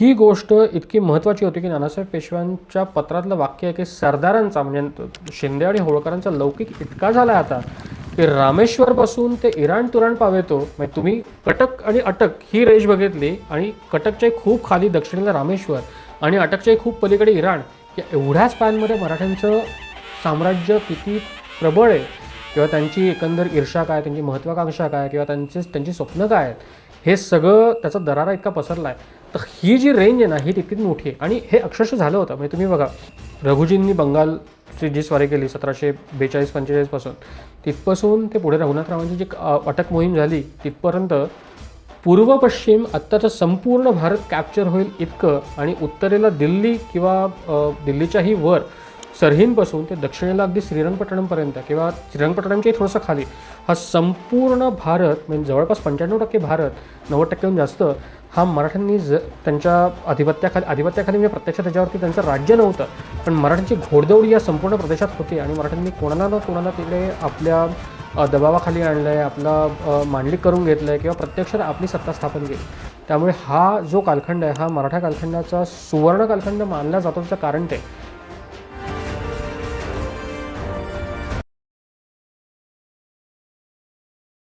ही गोष्ट इतकी महत्त्वाची होती की नानासाहेब पेशव्यांच्या पत्रातलं वाक्य आहे की सरदारांचा म्हणजे शिंदे आणि होळकरांचा लौकिक इतका झाला आता की रामेश्वरपासून ते इराण तुराण पावेतो म्हणजे तुम्ही कटक आणि अटक ही रेष बघितली आणि कटकच्या खूप खाली दक्षिणेला रामेश्वर आणि अटकच्या खूप पलीकडे इराण या एवढ्या स्पॅनमध्ये मराठ्यांचं साम्राज्य किती प्रबळ आहे किंवा त्यांची एकंदर ईर्षा काय, त्यांची महत्त्वाकांक्षा काय किंवा त्यांची स्वप्न काय आहेत, हे सगळं त्याचा दरारा इतका पसरला आहे. तर ही जी रेंज आहे ना ही तितकीच मोठी आहे आणि हे अक्षरशः झालं होतं. म्हणजे तुम्ही बघा रघुजींनी बंगालची जी स्वारी केली 1742-45 पासून तिथपासून ते पुढे रघुनाथरावांची जी अटक मोहीम झाली तिथपर्यंत पूर्व पश्चिम आत्ताचा संपूर्ण भारत कॅप्चर होईल इतकं आणि उत्तरेला दिल्ली किंवा दिल्लीच्याही वर सरहिंदपासून ते दक्षिणेला अगदी श्रीरंगपट्टणमपर्यंत किंवा श्रीरंगपट्टणमच्याही थोडंसं खाली हा संपूर्ण भारत म्हणजे जवळपास 95% भारत 90%हून जास्त हा मराठ्यांनी त्यांच्या आधिपत्याखाली म्हणजे प्रत्यक्ष त्याच्यावरती त्यांचं राज्य नव्हतं पण मराठ्यांची घोडदौड या संपूर्ण प्रदेशात होती आणि मराठ्यांनी कोणाला ना कोणाला तिकडे आपल्या दबावाखाली आणलं आहे, आपला मांडलिक करून घेतलं आहे किंवा प्रत्यक्षात आपली सत्ता स्थापन केली. त्यामुळे हा जो कालखंड आहे हा मराठा कालखंडाचा सुवर्ण कालखंड मानला जातो त्याचं कारण ते